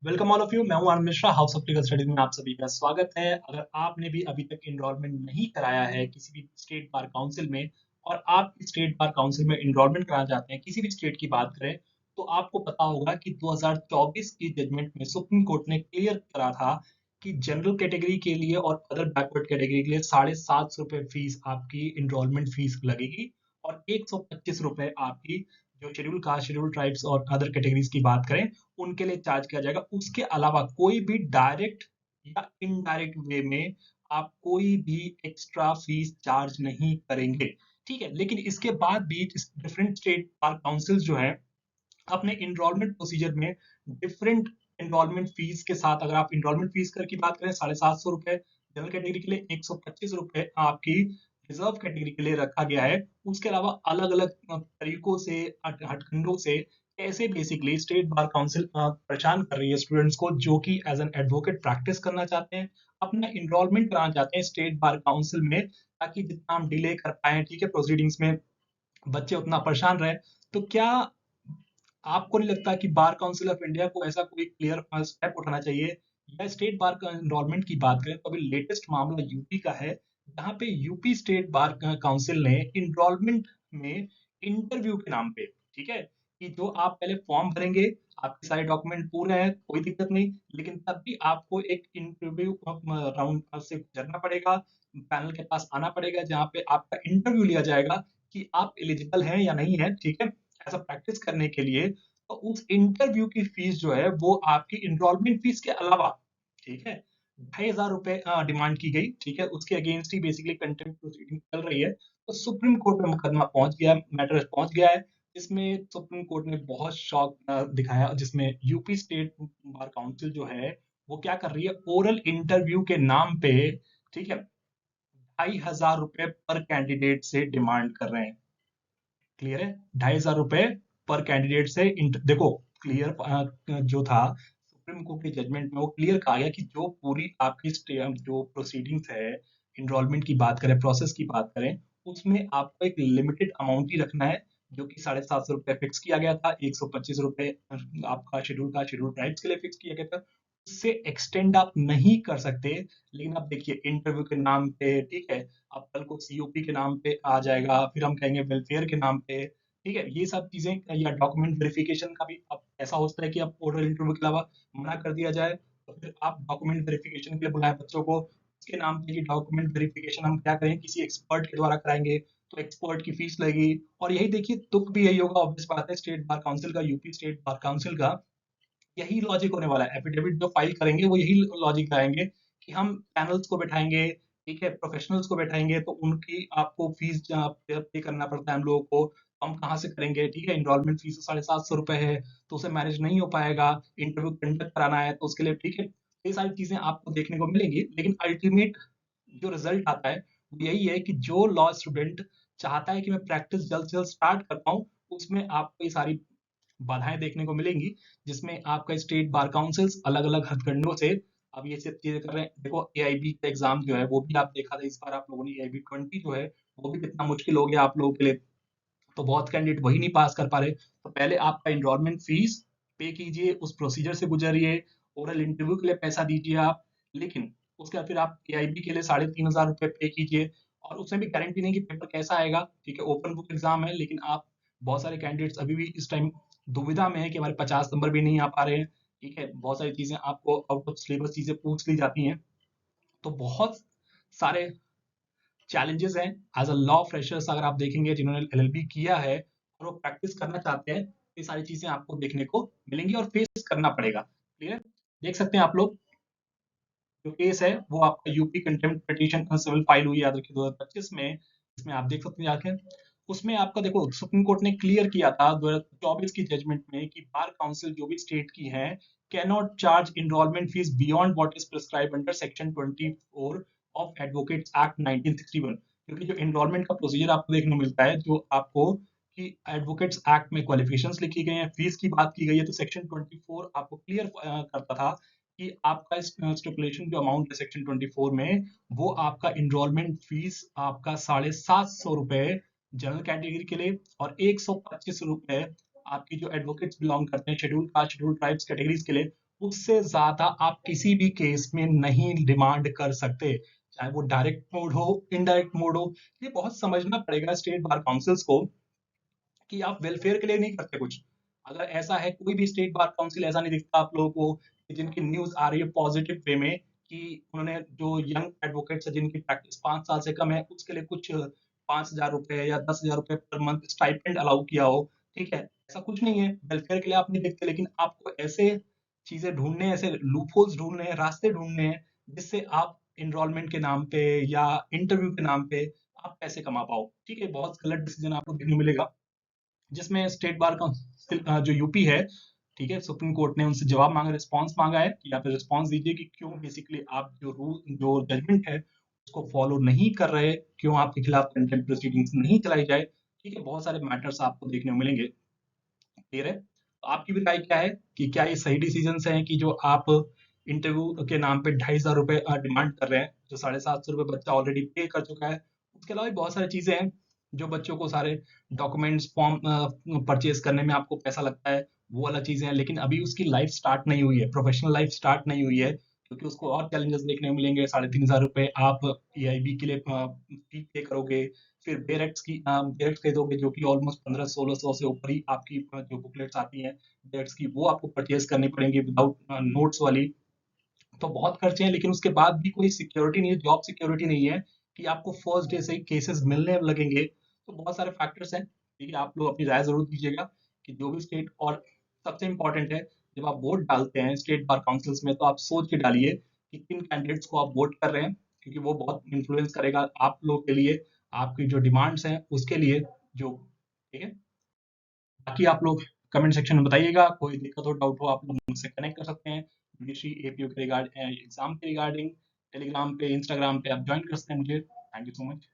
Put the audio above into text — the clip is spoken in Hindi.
Welcome all of you. मैं हूं Anand Mishra, house of legal studies में आप सभी का स्वागत है। अगर आपने भी अभी तक इनरोलमेंट नहीं कराया है किसी भी स्टेट बार काउंसिल में और आप स्टेट बार काउंसिल में इनरोलमेंट कराना चाहते हैं, किसी भी स्टेट की बात करें, तो आपको पता होगा कि 2024 की जजमेंट में सुप्रीम कोर्ट ने क्लियर करा था कि जनरल कैटेगरी के लिए और अदर बैकवर्ड कैटेगरी के लिए 750 रुपए फीस आपकी इनरोलमेंट फीस लगेगी और 125 रुपए आपकी जो शेड्यूल कास्ट, शेड्यूल ट्राइब्स और अदर कैटेगरीज की बात करें उनके लिए चार्ज किया जाएगा। उसके अलावा कोई भी डायरेक्ट या इनडायरेक्ट वे में आप कोई भी एक्स्ट्रा फीस चार्ज नहीं करेंगे। ठीक है, लेकिन इसके बाद भी डिफरेंट स्टेट बार काउंसिल जो है अपने इनरोलमेंट प्रोसीजर में डिफरेंट इनरोलमेंट फीस के साथ, अगर आप इनरोलमेंट फीस कर की बात करें 750 रुपए जनरल कैटेगरी के लिए, 125 रुपए आपकी रिजर्व कैटेगरी के लिए रखा गया है। उसके अलावा अलग अलग तरीकों से, हटखंडों से कैसे बेसिकली स्टेट बार काउंसिल परेशान कर रही है स्टूडेंट्स को जो कि एज एन एडवोकेट प्रैक्टिस करना चाहते हैं, अपना इनरोलमेंट कराना चाहते हैं स्टेट बार काउंसिल में, ताकि जितना हम डिले कर पाए, ठीक है, प्रोसीडिंग्स में बच्चे उतना परेशान रहे। तो क्या आपको नहीं लगता कि बार काउंसिल ऑफ इंडिया को ऐसा कोई क्लियर स्टेप उठाना चाहिए? या स्टेट बार का एनरोलमेंट की बात करें तो अभी लेटेस्ट मामला यूपी का है, जहां पे यूपी स्टेट बार काउंसिल ने इनरोलमेंट में इंटरव्यू के नाम पे, ठीक है, कि जो आप पहले फॉर्म भरेंगे, आपके सारे डॉक्यूमेंट पूरे हैं, कोई दिक्कत नहीं, लेकिन तब भी आपको एक इंटरव्यू राउंड से गुजरना पड़ेगा, पैनल के पास आना पड़ेगा, जहाँ पे आपका इंटरव्यू लिया जाएगा कि आप एलिजिबल हैं या नहीं है, ठीक है, ऐसा प्रैक्टिस करने के लिए। तो उस इंटरव्यू की फीस जो है वो आपकी इनरोलमेंट फीस के अलावा, ठीक है, 2500 रुपए डिमांड की गई, ठीक है, उसके अगेंस्ट ही बेसिकली कंटेम्प्ट प्रोसीडिंग चल रही है। तो सुप्रीम कोर्ट में मुकदमा पहुंच गया, मैटर पहुंच गया है, जिसमें सुप्रीम कोर्ट ने बहुत शौक दिखाया, जिसमें यूपी स्टेट बार काउंसिल जो है वो क्या कर रही है, ओरल इंटरव्यू के नाम पे, ठीक है, 2500 रुपए पर कैंडिडेट से डिमांड कर रहे हैं। क्लियर है, 2500 रुपए पर कैंडिडेट से देखो, क्लियर जो था सुप्रीम कोर्ट के जजमेंट में वो क्लियर कहा गया कि जो पूरी आपकी जो प्रोसीडिंग्स है, इनरोलमेंट की बात करें, प्रोसेस की बात करें, उसमें आपको एक लिमिटेड अमाउंट ही रखना है, जो कि 750 रुपए फिक्स किया गया था, 125 रुपए आपका शेड्यूल का, शेड्यूल ट्राइब्स के लिए फिक्स किया गया था, उससे एक्सटेंड आप नहीं कर सकते। लेकिन आप देखिए, इंटरव्यू के नाम पे, ठीक है, अब कल को सीओपी के नाम पे आ जाएगा, फिर हम कहेंगे वेलफेयर के नाम पे, ठीक है, ये सब चीजें, या डॉक्यूमेंट वेरिफिकेशन का भी अब ऐसा होता है कि अब ओरल इंटरव्यू के अलावा मना कर दिया जाए, तो फिर आप डॉक्यूमेंट वेरिफिकेशन के लिए बुलाएं बच्चों को, उसके नाम पे डॉक्यूमेंट वेरिफिकेशन हम क्या करें, किसी एक्सपर्ट के द्वारा कराएंगे, तो एक्सपर्ट की फीस लगेगी। और यही देखिए, तुक भी यही होगा, ऑब्वियस बात है, स्टेट बार काउंसिल का, यूपी स्टेट बार काउंसिल का यही लॉजिक होने वाला है। एफिडेविट जो फाइल करेंगे वो यही लॉजिक लाएंगे कि हम पैनल्स को बैठाएंगे, ठीक है, प्रोफेशनल्स को बैठाएंगे, तो उनकी आपको फीस पे करना पड़ता है हम लोगों को, तो हम कहाँ से करेंगे, ठीक है, इनरोलमेंट फीस 750 रुपए है, तो उसे मैनेज नहीं हो पाएगा, इंटरव्यू कंडक्ट कराना है तो उसके लिए, ठीक है, ये सारी चीजें आपको देखने को मिलेंगी। लेकिन अल्टीमेट जो रिजल्ट आता है वो यही है कि जो लॉ स्टूडेंट चाहता है कि मैं प्रैक्टिस जल्द से जल्द स्टार्ट कर पाऊँ, उसमें आपको ये सारी बाधाएं देखने को मिलेंगी, जिसमें आपका स्टेट बार काउंसिल्स अलग अलग हथकंडों से अब ये सब चीजें कर रहे हैं। देखो, एआईबी का एग्जाम जो है वो भी आप देखा था इस बार, आप लोगों ने एआईबी 20 जो है वो भी कितना मुश्किल हो गया आप लोगों के लिए, तो बहुत कैंडिडेट वही नहीं पास कर पा रहे। तो पहले आपका इनरोलमेंट फीस पे कीजिए, उस प्रोसीजर से गुजरिए, ओरल इंटरव्यू के लिए पैसा दीजिए आप, लेकिन उसके बाद फिर आप एआईबी के लिए 3500 रुपये पे कीजिए, और उसमें भी गारंटी नहीं कि पेपर कैसा आएगा, ठीक है, ओपन बुक एग्जाम है, लेकिन आप, बहुत सारे कैंडिडेट्स अभी भी इस टाइम दुविधा में है कि हमारे 50 नंबर भी नहीं आ पा रहे हैं, ठीक है, बहुत सारी चीजें आपको आउट ऑफ सिलेबस चीजें पूछ ली जाती हैं। तो बहुत सारे चैलेंजेस हैं एज अ लॉ फ्रेशर्स, अगर आप देखेंगे जिन्होंने एलएलबी किया है और वो प्रैक्टिस करना चाहते हैं, ये सारी चीजें आपको देखने को मिलेंगी और फेस करना पड़ेगा। क्लियर, देख सकते हैं आप लोग, जो केस है वो आपका UP contempt petition civil file हुई, याद रखिए 2025 में, इसमें आप देख सकते हैं जाके, उसमें आपका देखो सुप्रीम कोर्ट ने क्लियर किया था 2024 की जजमेंट में कि बार काउंसिल जो भी स्टेट की है can not charge enrolment fees beyond what is prescribe under section 24 of advocates act 1961। क्योंकि जो इनरोलमेंट का प्रोसीजर आपको देखने को मिलता है, जो आपको कि एडवोकेट्स एक्ट में क्वालिफिकेशंस लिखी गई हैं, फीस की बात की गई है, तो सेक्शन 24 आपको क्लियर करता था कि आपका स्टिपुलेशन जो अमाउंट है सेक्शन 24 में, वो आपका इनरोलमेंट फीस आपका 750 रुपए जनरल कैटेगरी के लिए और 125 रुपए आपकी जो एडवोकेट्स बिलोंग करते हैं schedule caste, schedule tribes categories के लिए, उससे ज़्यादा आप किसी भी केस में नहीं डिमांड कर सकते, चाहे वो डायरेक्ट मोड हो, इनडायरेक्ट मोड हो। ये बहुत समझना पड़ेगा स्टेट बार काउंसिल्स को कि आप वेलफेयर के लिए नहीं करते कुछ। अगर ऐसा है, कोई भी स्टेट बार काउंसिल ऐसा नहीं दिखता आप लोगों को कि जिनकी न्यूज़ आ रही है पॉजिटिव वे में कि उन्होंने जो यंग एडवोकेट्स है जिनकी प्रैक्टिस 5 साल से कम है, उसके लिए कुछ ₹5,000 या ₹10,000 पर मंथ स्टाइपेंड अलाउ किया हो, ठीक है? ऐसा कुछ नहीं है, वेलफेयर के लिए आप नहीं देखते, लेकिन आपको ऐसे चीज़ें ढूँढने हैं, ऐसे लूपहोल्स ढूँढने हैं, रास्ते ढूँढने हैं, जिससे आप एनरोलमेंट के नाम पे या इंटरव्यू के नाम पे आप पैसे कमा पाओ, ठीक है? बहुत गलत डिसीजन आपको देखने को मिलेगा। जिसमें स्टेट बार काउंसिल जो यूपी है, ठीक है, सुप्रीम कोर्ट ने उनसे जवाब मांगा, रिस्पांस मांगा है कि आप रिस्पांस दीजिए कि क्यों बेसिकली आप जो रूल जो जजमेंट है उसको फॉलो नहीं कर रहे, क्यों आपके खिलाफ कंटेम्प्ट प्रोसीडिंग्स नहीं चलाई जाए, ठीक है, बहुत सारे मैटर्स आपको देखने को मिलेंगे। क्लियर है? तो आपकी भी राय क्या है कि क्या ये सही डिसीजन हैं कि जो आप इंटरव्यू के नाम पे ₹2,500 डिमांड कर रहे हैं, जो ₹750 बच्चा ऑलरेडी पे कर चुका है। उसके अलावा भी बहुत सारी चीजें हैं जो बच्चों को सारे डॉक्यूमेंट्स फॉर्म परचेज करने में आपको पैसा लगता है, वो वाला चीजें हैं, लेकिन अभी उसकी लाइफ स्टार्ट नहीं हुई है, प्रोफेशनल लाइफ स्टार्ट नहीं हुई है, क्योंकि उसको और चैलेंजेस देखने को मिलेंगे। ₹3,500 आप एआईबी के लिए फी पे करोगे, फिर बेरेक्ट्स खरीदोगे जो कि ऑलमोस्ट 1500-1600 से ऊपर ही आपकी जो बुकलेट्स आती हैं बेरेक्ट्स की, वो आपको परचेज करनी पड़ेंगी विदाउट नोट्स वाली। तो बहुत खर्चे हैं, लेकिन उसके बाद भी कोई सिक्योरिटी नहीं है, जॉब सिक्योरिटी नहीं है कि आपको फर्स्ट डे से ही केसेस मिलने लगेंगे। तो बहुत सारे फैक्टर्स हैं, ठीक है, आप लोग अपनी राय जरूर दीजिएगा कि जो भी स्टेट, और सबसे इंपॉर्टेंट है, जब आप वोट डालते हैं स्टेट बार काउंसिल्स में तो आप सोच के डालिए कि किन कैंडिडेट्स को आप वोट कर रहे हैं, क्योंकि वो बहुत इन्फ्लुएंस करेगा आप लोग के लिए, आपकी जो डिमांड्स हैं उसके लिए, जो, ठीक है। बाकी आप लोग कमेंट सेक्शन में बताइएगा, कोई दिक्कत हो, डाउट हो, आप लोग मुझसे कनेक्ट कर सकते हैं मिनिस्ट्री एपीओ के रिगार्ड एग्जाम के रिगार्डिंग। टेलीग्राम पे, इंस्टाग्राम पे आप ज्वाइन कर सकते हैं मुझे। Thank you so much.